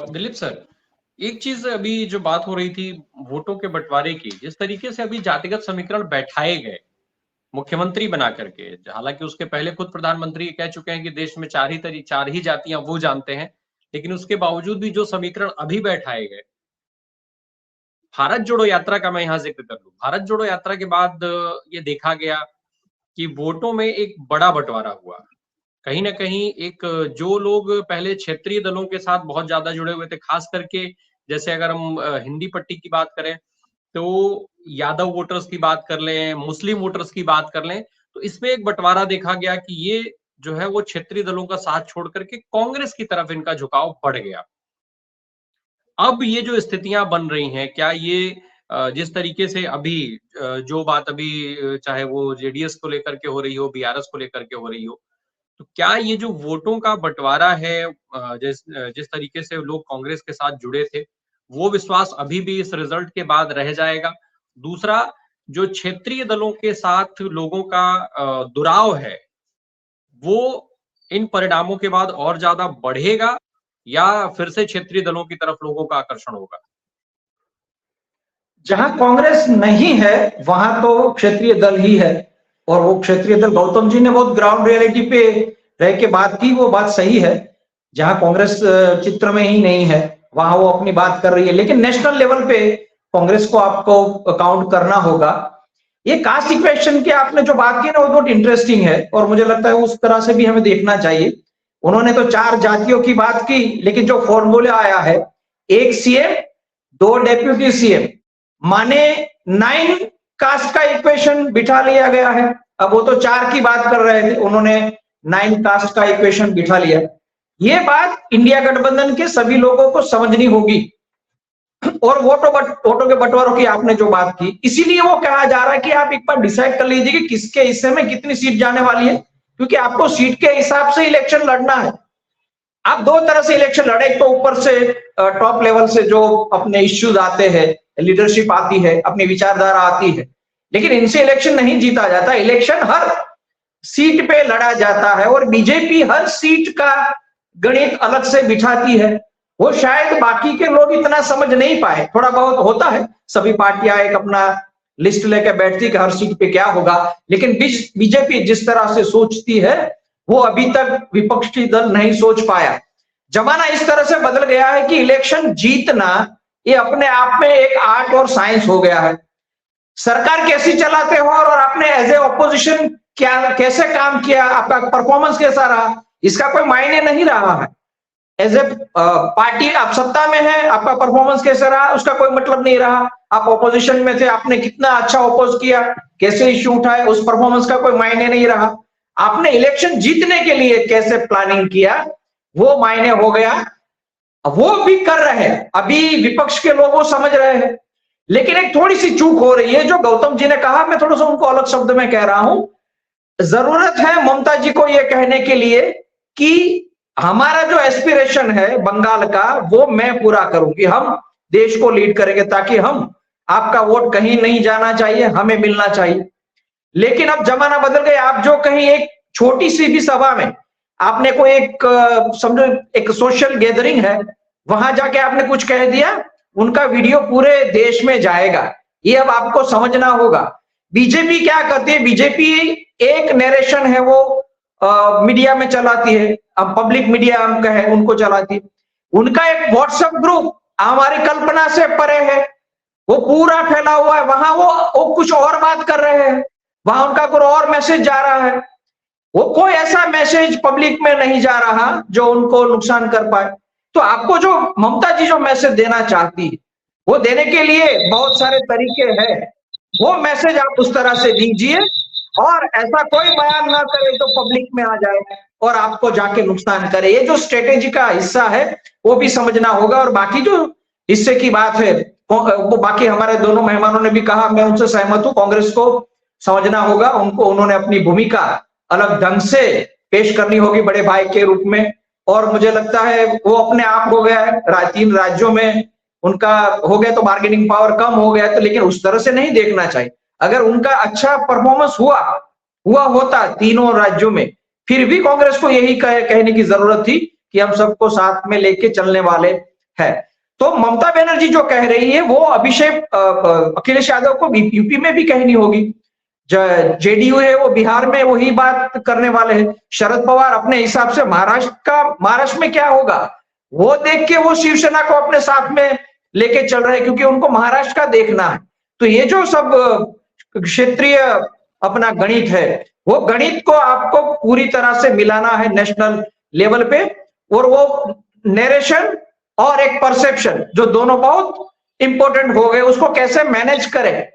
Dilip sir, एक चीज अभी जो बात हो रही थी वोटों के बंटवारे की, जिस तरीके से अभी जातिगत समीकरण बैठाए गए मुख्यमंत्री बना करके, हालांकि उसके पहले खुद प्रधानमंत्री कह चुके हैं कि देश में चार ही जातियां वो जानते हैं, लेकिन उसके बावजूद भी जो समीकरण अभी बैठाए गए, भारत जोड़ो यात्रा का मैं यहां जिक्र कर लूं। भारत जोड़ो यात्रा के बाद ये देखा गया कि वोटों में एक बड़ा बंटवारा हुआ। कहीं ना कहीं एक जो लोग पहले क्षेत्रीय दलों के साथ बहुत ज्यादा जुड़े हुए थे, खास करके जैसे अगर हम हिंदी पट्टी की बात करें तो यादव वोटर्स की बात कर लें, मुस्लिम वोटर्स की बात कर लें, तो इसमें एक बंटवारा देखा गया कि ये जो है वो क्षेत्रीय दलों का साथ छोड़ करके कांग्रेस की तरफ इनका झुकाव बढ़ गया। अब ये जो स्थितियां बन रही हैं, क्या ये जिस तरीके से अभी जो बात अभी चाहे वो जेडीएस को लेकर के हो रही हो, बीआरएस को लेकर के हो रही हो, तो क्या ये जो वोटों का बंटवारा है, जिस तरीके से लोग कांग्रेस के साथ जुड़े थे, वो विश्वास अभी भी इस रिजल्ट के बाद रह जाएगा? दूसरा, जो क्षेत्रीय दलों के साथ लोगों का दुराव है, वो इन परिणामों के बाद और ज्यादा बढ़ेगा या फिर से क्षेत्रीय दलों की तरफ लोगों का आकर्षण होगा? जहां कांग्रेस नहीं है वहां तो क्षेत्रीय दल ही है, और वो क्षेत्रीय दल गौतम जी ने बहुत ग्राउंड रियलिटी पे रह के बात की, वो बात सही है। जहां कांग्रेस चित्र में ही नहीं है वहां वो अपनी बात कर रही है, लेकिन नेशनल लेवल पे कांग्रेस को आपको काउंट करना होगा। ये कास्ट इक्वेशन की आपने जो बात की ना, वो बहुत इंटरेस्टिंग है और मुझे लगता है उस तरह से भी हमें देखना चाहिए। उन्होंने तो 4 जातियों की बात की, लेकिन जो फॉर्मूला आया है, 1 सीएम 2 डेप्यूटी सीएम, माने 9 कास्ट का इक्वेशन बिठा लिया गया है। अब वो तो 4 की बात कर रहे थे, उन्होंने 9 कास्ट का इक्वेशन बिठा लिया। ये बात इंडिया गठबंधन के सभी लोगों को समझनी होगी। और वोटों के बंटवारों की आपने जो बात की, इसीलिए वो कहा जा रहा है कि आप एक बार डिसाइड कर लीजिए कि किसके हिस्से में कितनी सीट जाने वाली है, क्योंकि आपको सीट के हिसाब से इलेक्शन लड़ना है। आप 2 तरह से इलेक्शन लड़े, एक तो ऊपर से टॉप लेवल से जो अपने इश्यूज आते हैं, लीडरशिप आती है, अपनी विचारधारा आती है, लेकिन इनसे इलेक्शन नहीं जीता जाता। इलेक्शन हर सीट पे लड़ा जाता है और बीजेपी हर सीट का गणित अलग से बिठाती है। वो शायद बाकी के लोग इतना समझ नहीं पाए, थोड़ा बहुत होता है, सभी पार्टियां एक अपना लिस्ट लेकर बैठती कि हर सीट पे क्या होगा, लेकिन बीजेपी जिस तरह से सोचती है वो अभी तक विपक्षी दल नहीं सोच पाया। जमाना इस तरह से बदल गया है कि इलेक्शन जीतना ये अपने आप में एक आर्ट और साइंस हो गया है। सरकार कैसी चलाते हो और आपने एज ए ऑपोजिशन क्या कैसे काम किया, आपका परफॉर्मेंस कैसा रहा, इसका कोई मायने नहीं रहा है। एज ए पार्टी आप सत्ता में है, आपका परफॉर्मेंस कैसे रहा उसका कोई मतलब नहीं रहा। आप ऑपोजिशन में थे, आपने कितना अच्छा अपोज किया, कैसे इश्यू उठाए, उस परफॉर्मेंस का कोई मायने नहीं रहा। आपने इलेक्शन जीतने के लिए कैसे प्लानिंग किया वो मायने हो गया। वो भी कर रहे हैं, अभी विपक्ष के लोग वो समझ रहे हैं, लेकिन एक थोड़ी सी चूक हो रही है जो गौतम जी ने कहा, मैं थोड़ा सा उनको अलग शब्द में कह रहा हूं। जरूरत है ममता जी को यह कहने के लिए कि हमारा जो एस्पिरेशन है बंगाल का वो मैं पूरा करूंगी, हम देश को लीड करेंगे, ताकि हम आपका वोट कहीं नहीं जाना चाहिए, हमें मिलना चाहिए। लेकिन अब जमाना बदल गया। आप जो कहीं एक छोटी सी भी सभा में आपने कोई एक समझो एक सोशल गैदरिंग है, वहां जाके आपने कुछ कह दिया, उनका वीडियो पूरे देश में जाएगा। ये अब आपको समझना होगा। बीजेपी क्या करती है, बीजेपी एक नरेशन है वो मीडिया में चलाती है, अब पब्लिक मीडिया हम कहें उनको चलाती है। उनका एक व्हाट्सएप ग्रुप हमारी कल्पना से परे है, वो पूरा फैला हुआ है। वहां वो कुछ और बात कर रहे हैं, वहां उनका कोई और मैसेज जा रहा है। वो कोई ऐसा मैसेज पब्लिक में नहीं जा रहा जो उनको नुकसान कर पाए। तो आपको जो ममता जी जो मैसेज देना चाहती है वो देने के लिए बहुत सारे तरीके हैं, वो मैसेज आप उस तरह से दीजिए और ऐसा कोई बयान ना करे तो पब्लिक में आ जाए और आपको जाके नुकसान करे। ये जो स्ट्रेटेजी का हिस्सा है वो भी समझना होगा। और बाकी जो हिस्से की बात है वो बाकी हमारे दोनों मेहमानों ने भी कहा, मैं उनसे सहमत हूं। कांग्रेस को समझना होगा, उन्होंने अपनी भूमिका अलग ढंग से पेश करनी होगी बड़े भाई के रूप में। और मुझे लगता है वो अपने आप हो गया है, 3 राज्यों में उनका हो गया तो बार्गेनिंग पावर कम हो गया, तो लेकिन उस तरह से नहीं देखना चाहिए। अगर उनका अच्छा परफॉर्मेंस हुआ होता तीनों राज्यों में, फिर भी कांग्रेस को यही कहने की जरूरत थी कि हम सबको साथ में लेके चलने वाले है। तो ममता बनर्जी जो कह रही है वो अखिलेश यादव को यूपी में भी कहनी होगी। जेडीयू है वो बिहार में वही बात करने वाले हैं। शरद पवार अपने हिसाब से महाराष्ट्र में क्या होगा वो देख के वो शिवसेना को अपने साथ में लेके चल रहे हैं, क्योंकि उनको महाराष्ट्र का देखना है। तो ये जो सब क्षेत्रीय अपना गणित है, वो गणित को आपको पूरी तरह से मिलाना है नेशनल लेवल पे, और वो नरेशन और एक परसेप्शन जो दोनों बहुत इंपॉर्टेंट हो गए, उसको कैसे मैनेज करें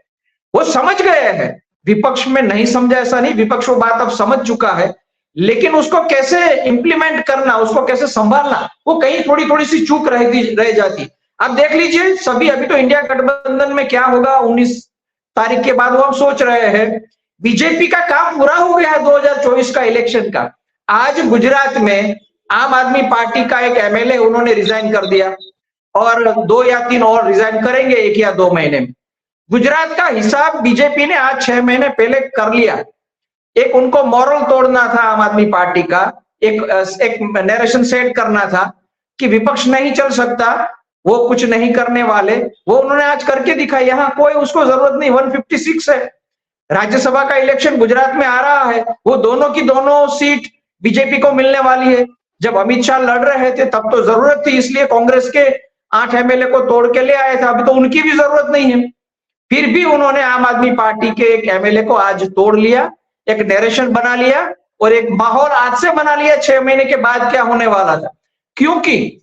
वो समझ गए हैं। विपक्ष में नहीं समझा ऐसा नहीं, विपक्ष वो बात अब समझ चुका है, लेकिन उसको कैसे इंप्लीमेंट करना, उसको कैसे संभालना, वो कहीं थोड़ी थोड़ी सी चूक रह जाती। अब देख लीजिए सभी, अभी तो इंडिया गठबंधन में क्या होगा 19 तारीख के बाद वो हम सोच रहे हैं। बीजेपी का काम पूरा हो गया है 2024 का इलेक्शन का। आज गुजरात में आम आदमी पार्टी का एक एमएलए उन्होंने रिजाइन कर दिया, और 2 या 3 और रिजाइन करेंगे 1 या 2 महीने में। गुजरात का हिसाब बीजेपी ने आज 6 महीने पहले कर लिया। एक उनको मॉरल तोड़ना था आम आदमी पार्टी का, एक नरेशन सेट करना था कि विपक्ष नहीं चल सकता, वो कुछ नहीं करने वाले, वो उन्होंने आज करके दिखाया। यहाँ कोई उसको जरूरत नहीं, 156 है। राज्यसभा का इलेक्शन गुजरात में आ रहा है, वो दोनों की दोनों सीट बीजेपी को मिलने वाली है। जब अमित शाह लड़ रहे थे तब तो जरूरत थी, इसलिए कांग्रेस के 8 एमएलए को तोड़ के ले आए थे। अभी तो उनकी भी जरूरत नहीं है, फिर भी उन्होंने आम आदमी पार्टी के एक एमएलए को आज तोड़ लिया, एक नरेशन बना लिया, और एक माहौल आज से बना लिया 6 महीने के बाद क्या होने वाला था। क्योंकि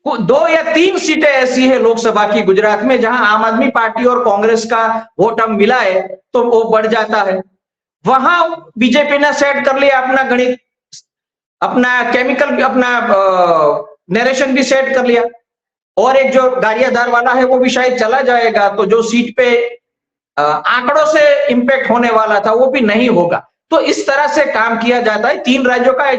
2 या 3 सीटें ऐसी है लोकसभा की गुजरात में जहां आम आदमी पार्टी और कांग्रेस का वोट हम मिलाए तो वो बढ़ जाता है। वहां बीजेपी ने सेट कर लिया अपना गणित, अपना केमिकल, अपना नरेशन भी सेट कर लिया, और एक जो गारियाधार वाला है वो भी शायद चला जाएगा। तो जो सीट पे आंकड़ों से इंपैक्ट होने वाला था वो भी नहीं होगा। तो इस तरह से काम किया जाता है। 3 राज्यों का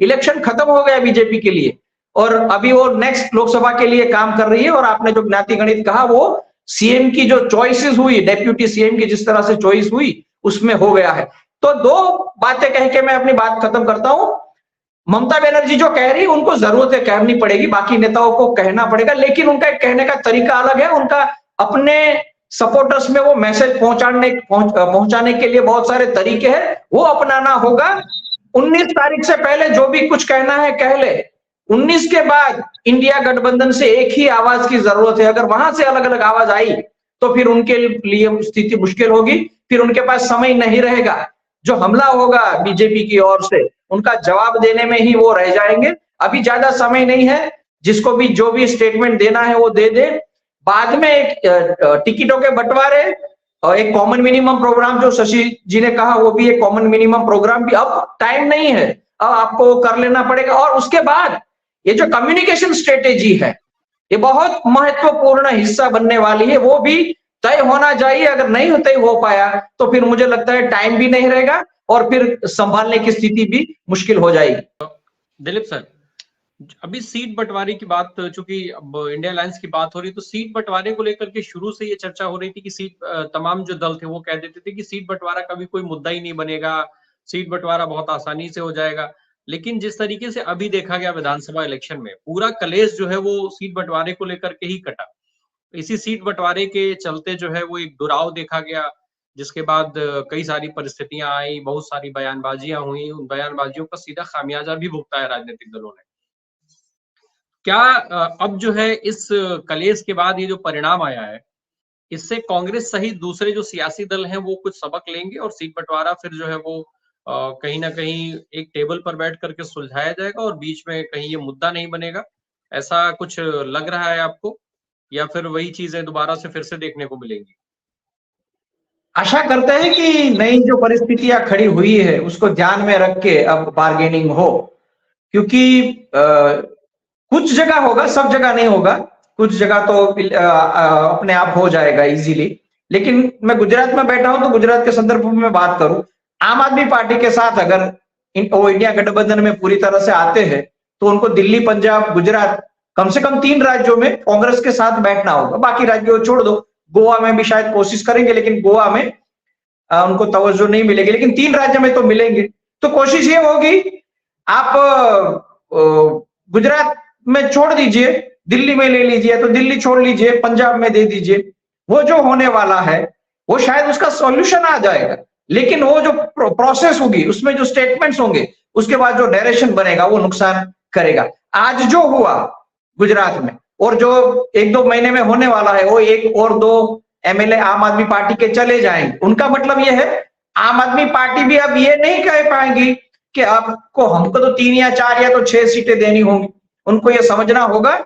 इलेक्शन खत्म हो गया बीजेपी के लिए, और अभी वो नेक्स्ट लोकसभा के लिए काम कर रही है। और आपने जो ज्ञाति गणित कहा, वो सीएम की जो चॉइसेस हुई, डेप्यूटी सीएम की जिस तरह से चॉइस हुई उसमें हो गया है। तो 2 बातें कह के मैं अपनी बात खत्म करता हूं। ममता बनर्जी जो कह रही है उनको जरूरत है, कहनी पड़ेगी, बाकी नेताओं को कहना पड़ेगा, लेकिन उनका कहने का तरीका अलग है। उनका अपने सपोर्टर्स में वो मैसेज पहुंचाने के लिए बहुत सारे तरीके हैं, वो अपनाना होगा। 19 तारीख से पहले जो भी कुछ कहना है कह ले। 19 के बाद इंडिया गठबंधन से एक ही आवाज की जरूरत है। अगर वहां से अलग अलग आवाज आई तो फिर उनके लिए स्थिति मुश्किल होगी, फिर उनके पास समय नहीं रहेगा। जो हमला होगा बीजेपी की ओर से उनका जवाब देने में ही वो रह जाएंगे। अभी ज्यादा समय नहीं है, जिसको भी जो भी स्टेटमेंट देना है वो दे दे। बाद में एक टिकटों के बंटवारे और एक कॉमन मिनिमम प्रोग्राम जो शशि जी ने कहा, वो भी एक कॉमन मिनिमम प्रोग्राम भी अब टाइम नहीं है, अब आपको कर लेना पड़ेगा। और उसके बाद ये जो कम्युनिकेशन स्ट्रेटेजी है, ये बहुत महत्वपूर्ण हिस्सा बनने वाली है, वो भी तय होना चाहिए। अगर नहीं तय हो पाया तो फिर मुझे लगता है टाइम भी नहीं रहेगा और फिर संभालने की स्थिति भी मुश्किल हो जाएगी। दिलीप सर, अभी सीट बंटवारे की बात, चूंकि अब इंडिया अलायंस की बात हो रही, तो सीट बंटवारे को लेकर के शुरू से ये चर्चा हो रही थी कि सीट, तमाम जो दल थे वो कह देते थे कि सीट बंटवारा कभी कोई मुद्दा ही नहीं बनेगा, सीट बंटवारा बहुत आसानी से हो जाएगा। लेकिन जिस तरीके से अभी देखा गया विधानसभा इलेक्शन में, पूरा कलेश जो है वो सीट बंटवारे को लेकर के ही कटा। इसी सीट बंटवारे के चलते जो है वो एक दुराव देखा गया, जिसके बाद कई सारी परिस्थितियां आई, बहुत सारी बयानबाजियां हुई। उन बयानबाजियों का सीधा खामियाजा भी भुगता है राजनीतिक दलों ने। क्या अब जो है इस कलेश के बाद ये जो परिणाम आया है, इससे कांग्रेस सहित दूसरे जो सियासी दल हैं वो कुछ सबक लेंगे और सीट बंटवारा फिर जो है वो कहीं ना कहीं एक टेबल पर बैठ करके सुलझाया जाएगा और बीच में कहीं ये मुद्दा नहीं बनेगा, ऐसा कुछ लग रहा है आपको, या फिर वही चीजें दोबारा से फिर से देखने को मिलेंगी? आशा करते हैं कि नई जो परिस्थितियां खड़ी हुई है उसको ध्यान में रख के अब बार्गेनिंग हो, क्योंकि कुछ जगह होगा, सब जगह नहीं होगा, कुछ जगह तो अपने आप हो जाएगा इजीली। लेकिन मैं गुजरात में बैठा हूं तो गुजरात के संदर्भ में बात करूं, आम आदमी पार्टी के साथ अगर वो इंडिया गठबंधन में पूरी तरह से आते हैं तो उनको दिल्ली, पंजाब, गुजरात, कम से कम 3 राज्यों में कांग्रेस के साथ बैठना होगा। बाकी राज्यों छोड़ दो, गोवा में भी शायद कोशिश करेंगे, लेकिन गोवा में उनको तवज्जो नहीं मिलेगी, लेकिन 3 राज्य में तो मिलेंगे। तो कोशिश ये होगी, आप गुजरात में छोड़ दीजिए, दिल्ली में ले लीजिए, तो दिल्ली छोड़ लीजिए, पंजाब में दे दीजिए, वो जो होने वाला है वो शायद उसका सॉल्यूशन आ जाएगा। लेकिन वो जो प्रोसेस होगी उसमें जो स्टेटमेंट्स होंगे, उसके बाद जो डायरेक्शन बनेगा वो नुकसान करेगा। आज जो हुआ गुजरात में और जो 1-2 महीने में होने वाला है, वो 1 और 2 एमएलए आम आदमी पार्टी के चले जाएंगे। उनका मतलब ये है, आम आदमी पार्टी भी अब ये नहीं कह पाएंगी कि आपको हमको तो 3 या 4 या तो 6 सीटें देनी होंगी। उनको ये समझना होगा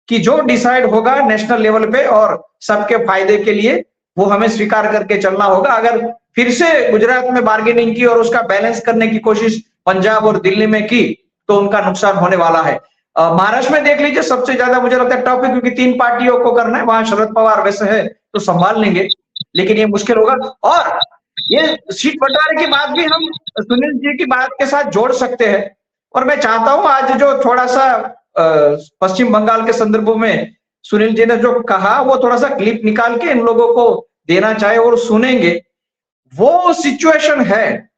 कि जो डिसाइड होगा नेशनल लेवल पे और सबके फायदे के लिए, वो हमें स्वीकार करके चलना होगा। अगर फिर से गुजरात में बार्गेनिंग की और उसका बैलेंस करने की कोशिश पंजाब और दिल्ली में की, तो उनका नुकसान होने वाला है। महाराष्ट्र में देख लीजिए, सबसे ज्यादा मुझे लगता है टॉपिक, क्योंकि 3 पार्टियों को करना है, वहां शरद पवार वैसे है तो संभाल लेंगे, लेकिन ये मुश्किल होगा। और ये सीट बंटवारे की बात भी हम सुनील जी की बात के साथ जोड़ सकते हैं। और मैं चाहता हूं आज जो थोड़ा सा पश्चिम बंगाल के संदर्भों में सुनील जी ने जो कहा, वो थोड़ा सा क्लिप निकाल के इन लोगों को देना चाहे और सुनेंगे। वो सिचुएशन है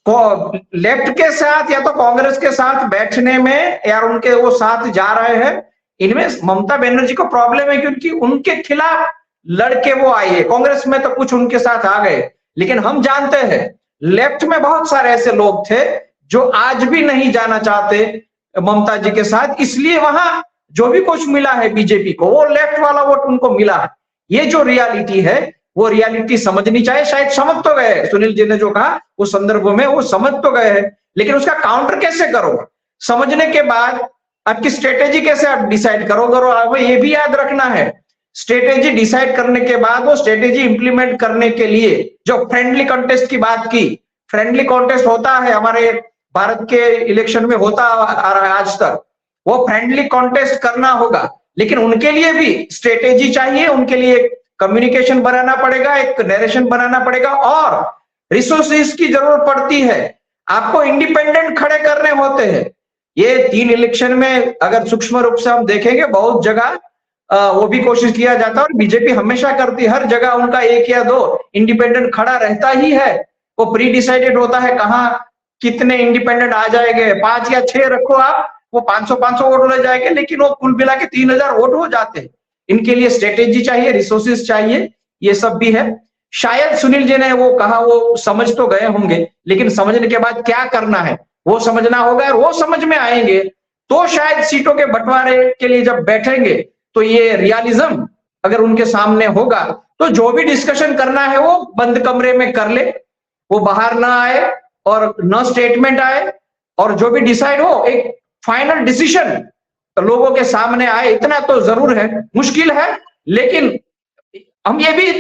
लेफ्ट के साथ या तो कांग्रेस के साथ बैठने में, या उनके वो साथ जा रहे हैं, इनमें ममता बनर्जी को प्रॉब्लम है क्योंकि उनके खिलाफ लड़के वो आई है। कांग्रेस में तो कुछ उनके साथ आ गए, लेकिन हम जानते हैं लेफ्ट में बहुत सारे ऐसे लोग थे जो आज भी नहीं जाना चाहते ममता जी के साथ, इसलिए वहां जो भी कुछ मिला है बीजेपी को, वो लेफ्ट वाला वोट उनको मिला है। ये जो रियलिटी है, वो रियलिटी समझनी चाहिए। शायद समझ तो गए, सुनील जी ने जो कहा उस संदर्भ में वो समझ तो गए हैं, लेकिन उसका काउंटर कैसे करोगे? समझने के बाद आपकी स्ट्रेटेजी कैसे आप डिसाइड करोगे? और ये भी याद रखना है, स्ट्रेटेजी डिसाइड करने के बाद वो स्ट्रेटेजी इंप्लीमेंट करने के लिए जो फ्रेंडली कॉन्टेस्ट की बात की, फ्रेंडली कॉन्टेस्ट होता है हमारे भारत के इलेक्शन में, होता आ रहा है आज तक, वो फ्रेंडली कॉन्टेस्ट करना होगा, लेकिन उनके लिए भी स्ट्रेटेजी चाहिए, उनके लिए कम्युनिकेशन बनाना पड़ेगा, एक नरेशन बनाना पड़ेगा, और रिसोर्सेज की जरूरत पड़ती है। आपको इंडिपेंडेंट खड़े करने होते हैं। ये 3 इलेक्शन में अगर सूक्ष्म रूप से हम देखेंगे, बहुत जगह वो भी कोशिश किया जाता है और बीजेपी हमेशा करती है, हर जगह उनका 1 या 2 इंडिपेंडेंट खड़ा रहता ही है। वो प्री डिसाइडेड होता है कहाँ कितने इंडिपेंडेंट आ जाएंगे, 5 या 6 रखो आप, वो 500 वोट ले जाएंगे, लेकिन वो कुल मिला के 3000 वोट हो जाते हैं। इनके लिए स्ट्रेटेजी चाहिए, रिसोर्सेज चाहिए, ये सब भी है। शायद सुनील जी ने वो कहा, वो समझ तो गए होंगे, लेकिन समझने के बाद क्या करना है वो समझना होगा, और वो समझ में आएंगे तो शायद सीटों के बंटवारे के लिए जब बैठेंगे तो ये रियलिज्म अगर उनके सामने होगा, तो जो भी डिस्कशन करना है वो बंद कमरे में कर ले, वो बाहर ना आए और न स्टेटमेंट आए, और जो भी डिसाइड हो एक फाइनल डिसीजन लोगों के सामने आए। इतना तो जरूर है, मुश्किल है, लेकिन हम ये भी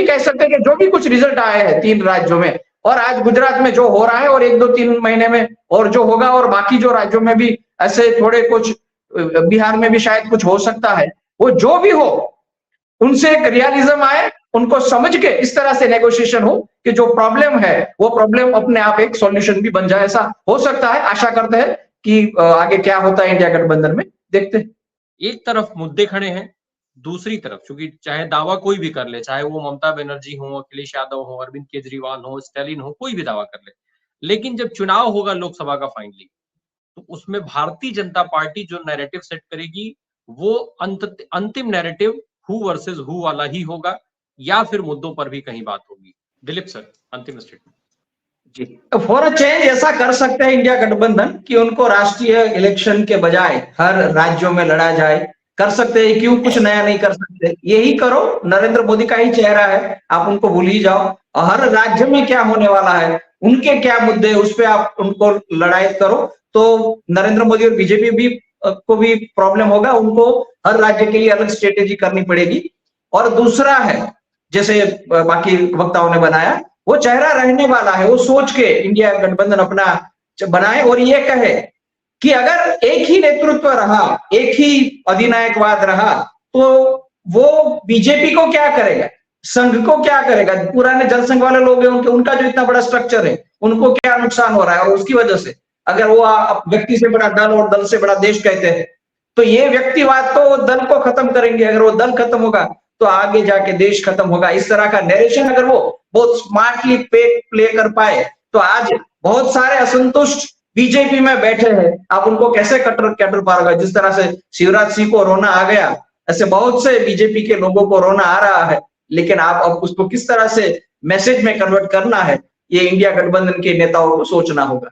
कह सकते हैं कि जो भी कुछ रिजल्ट आए हैं 3 राज्यों में, और आज गुजरात में जो हो रहा है, और 1-2-3 महीने में और जो होगा, और बाकी जो राज्यों में भी ऐसे थोड़े कुछ, बिहार में भी शायद कुछ हो सकता है, वो जो भी हो उनसे एक रियलिज्म आए, उनको समझ के इस तरह से नेगोशिएशन हो कि जो प्रॉब्लम है वो प्रॉब्लम अपने आप एक सॉल्यूशन भी बन जाए। ऐसा हो सकता है, आशा करते हैं कि आगे क्या होता है इंडिया गठबंधन में, देखते हैं। एक तरफ मुद्दे खड़े हैं, दूसरी तरफ चूंकि चाहे दावा कोई भी कर ले, चाहे वो ममता बनर्जी हो, अखिलेश यादव हो, अरविंद केजरीवाल हो, स्टालिन हो, कोई भी दावा कर ले, लेकिन जब चुनाव होगा लोकसभा का फाइनली, तो उसमें भारतीय जनता पार्टी जो नैरेटिव सेट करेगी, वो अंतिम नैरेटिव हु वर्सेस हु वाला ही होगा, या फिर मुद्दों पर भी कहीं बात होगी। दिलीप सर, अंतिम स्टेटमेंट। जी, फॉर अ चेंज ऐसा कर सकते हैं इंडिया गठबंधन कि उनको राष्ट्रीय इलेक्शन के बजाय हर राज्यों में लड़ा जाए, कर सकते हैं। क्यों कुछ नया नहीं कर सकते? यही करो, नरेंद्र मोदी का ही चेहरा है, आप उनको भूल ही जाओ। हर राज्य में क्या होने वाला है, उनके क्या मुद्दे, उस पर आप उनको लड़ाई करो, तो नरेंद्र मोदी और बीजेपी भी को भी प्रॉब्लम होगा, उनको हर राज्य के लिए अलग स्ट्रेटेजी करनी पड़ेगी। और दूसरा है, जैसे बाकी वक्ताओं ने बनाया, वो चेहरा रहने वाला है, वो सोच के इंडिया गठबंधन अपना बनाए और ये कहे कि अगर एक ही नेतृत्व रहा, एक ही अधिनायकवाद रहा, तो वो बीजेपी को क्या करेगा, संघ को क्या करेगा? पुराने जनसंघ वाले लोग हैं, उनका जो इतना बड़ा स्ट्रक्चर है, उनको क्या नुकसान हो रहा है? और उसकी वजह से अगर वो व्यक्ति से बड़ा दल और दल से बड़ा देश कहते हैं, तो ये व्यक्तिवाद तो वो दल को खत्म करेंगे। अगर वो दल खत्म होगा तो आगे जाके देश खत्म होगा। इस तरह का नरेशन अगर वो बहुत स्मार्टली प्ले कर पाए, तो आज बहुत सारे असंतुष्ट बीजेपी में बैठे हैं, आप उनको कैसे कटर पाओगे? जिस तरह से शिवराज सिंह को रोना आ गया, ऐसे बहुत से बीजेपी के लोगों को रोना आ रहा है, लेकिन आप अब उसको किस तरह से मैसेज में कन्वर्ट करना है, ये इंडिया गठबंधन के नेताओं को सोचना होगा।